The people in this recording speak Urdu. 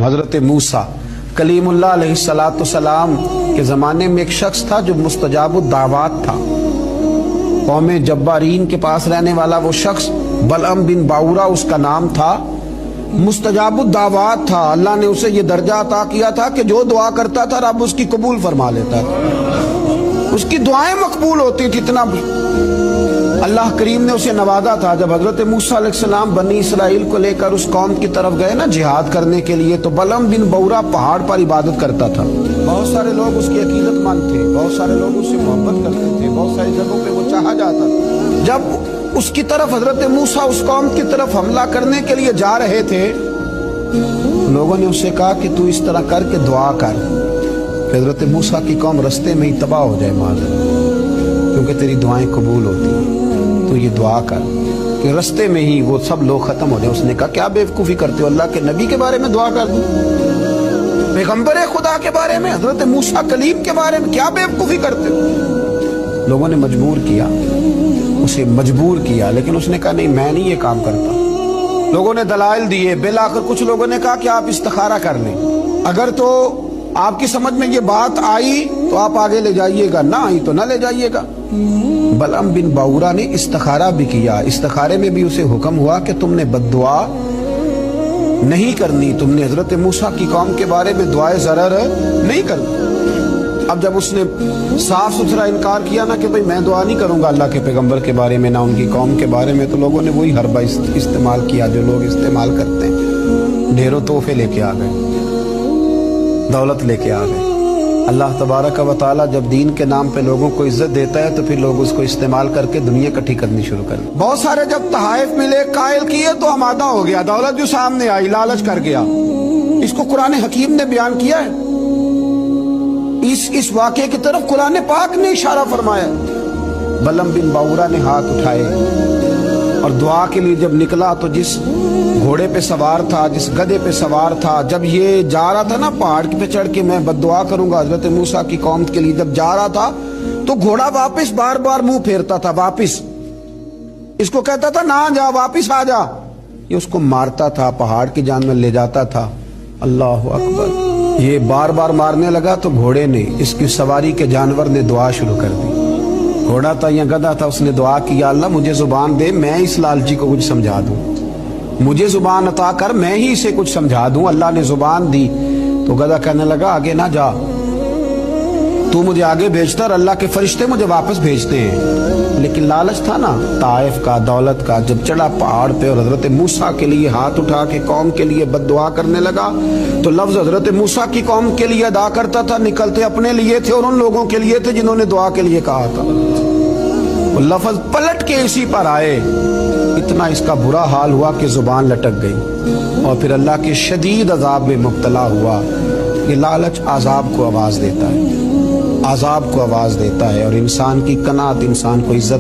حضرت موسیٰ کلیم اللہ علیہ السلام کے زمانے میں ایک شخص تھا جو مستجاب الدعوات تھا. قوم جبارین کے پاس رہنے والا وہ شخص بلعم بن باورا اس کا نام تھا. مستجاب الدعوات تھا. اللہ نے اسے یہ درجہ عطا کیا تھا کہ جو دعا کرتا تھا رب اس کی قبول فرما لیتا تھا. اس کی دعائیں مقبول ہوتی تھی. اتنا اللہ کریم نے اسے نوازا تھا. جب حضرت موسیٰ علیہ السلام بنی اسرائیل کو لے کر اس قوم کی طرف گئے نا جہاد کرنے کے لیے, تو بلعم بن باورا پہاڑ پر عبادت کرتا تھا. بہت سارے لوگ اس کی عقیدت مند تھے, بہت سارے لوگ اس سے محبت کرتے تھے, بہت ساری جگہوں پہ وہ چاہا جاتا تھا. جب اس کی طرف حضرت موسیٰ اس قوم کی طرف حملہ کرنے کے لیے جا رہے تھے, لوگوں نے اس سے کہا کہ تو اس طرح کر کے دعا کر کہ حضرت موسیٰ کی قوم رستے میں ہی تباہ ہو جائے معاذ, کیونکہ تیری دعائیں قبول ہوتی ہیں. تو یہ دعا کر کہ رستے میں ہی وہ سب لوگ ختم ہو جائے. اس نے کہا کیا بیوقوفی کرتے ہو, اللہ کے نبی کے بارے میں دعا کر دوں, پیغمبر خدا کے بارے میں, حضرت موسیٰ کلیم کے بارے میں کیا بیوقوفی کرتے ہو. لوگوں نے مجبور کیا, اسے مجبور کیا, لیکن اس نے کہا نہیں میں نہیں یہ کام کرتا. لوگوں نے دلائل دیے. بالآخر کچھ لوگوں نے کہا کہ آپ استخارہ کر لیں, اگر تو آپ کی سمجھ میں یہ بات آئی تو آپ آگے لے جائیے گا, نہ آئی تو نہ لے جائیے گا. بلعم بن باورا نے استخارہ بھی کیا. استخارے میں بھی اسے حکم ہوا کہ تم نے بد دعا نہیں کرنی, تم نے حضرت موسیٰ کی قوم کے بارے میں دعائے ضرر نہیں کرنی. اب جب اس نے صاف ستھرا انکار کیا نا کہ بھئی میں دعا نہیں کروں گا اللہ کے پیغمبر کے بارے میں, نہ ان کی قوم کے بارے میں, تو لوگوں نے وہی حربہ استعمال کیا جو لوگ استعمال کرتے ہیں. ڈھیروں تحفے لے کے آ گئے, دولت لے کے آ گئے. اللہ تبارک و تعالیٰ جب دین کے نام پہ لوگوں کو عزت دیتا ہے تو پھر لوگ اس کو استعمال کر کے دنیا اکٹھی کرنی شروع کر دیں. بہت سارے جب تحائف ملے قائل کیے تو آمادہ ہو گیا, دولت جو سامنے آئی لالچ کر گیا. اس کو قرآن حکیم نے بیان کیا ہے. اس واقعے کی طرف قرآن پاک نے اشارہ فرمایا. بلعم بن باورا نے ہاتھ اٹھائے اور دعا کے لیے جب نکلا تو جس گھوڑے پہ سوار تھا, جس گدھے پہ سوار تھا, جب یہ جا رہا تھا نا پہاڑ پہ چڑھ کے میں بد دعا کروں گا حضرت موسیٰ کی قوم کے لیے, جب جا رہا تھا تو گھوڑا واپس بار بار منہ پھیرتا تھا, واپس اس کو کہتا تھا نہ جا, واپس آ جا. یہ اس کو مارتا تھا, پہاڑ کی جانب لے جاتا تھا. اللہ اکبر. یہ بار بار مارنے لگا تو گھوڑے نے, اس کی سواری کے جانور نے دعا شروع کر دی. گھوڑا تھا یا گدھا تھا, اس نے دعا کی یا اللہ مجھے زبان دے, میں اس لالچی کو کچھ سمجھا دوں, مجھے زبان عطا کر, میں ہی اسے کچھ سمجھا دوں. اللہ نے زبان دی تو گدھا کہنے لگا آگے نہ جا, تو مجھے آگے بھیجتا اور اللہ کے فرشتے مجھے واپس بھیجتے ہیں. لیکن لالچ تھا نا طائف کا, دولت کا. جب چڑھا پہاڑ پہ اور حضرت موسیٰ کے لیے ہاتھ اٹھا کے قوم کے لیے بد دعا کرنے لگا تو لفظ حضرت موسیٰ کی قوم کے لیے ادا کرتا تھا, نکلتے اپنے لیے تھے اور ان لوگوں کے لیے تھے جنہوں نے دعا کے لیے کہا تھا. وہ لفظ پلٹ کے اسی پر آئے. اتنا اس کا برا حال ہوا کہ زبان لٹک گئی اور پھر اللہ کے شدید عذاب میں مبتلا ہوا. یہ لالچ عذاب کو آواز دیتا ہے, عذاب کو آواز دیتا ہے, اور انسان کی قناعت انسان کو عزت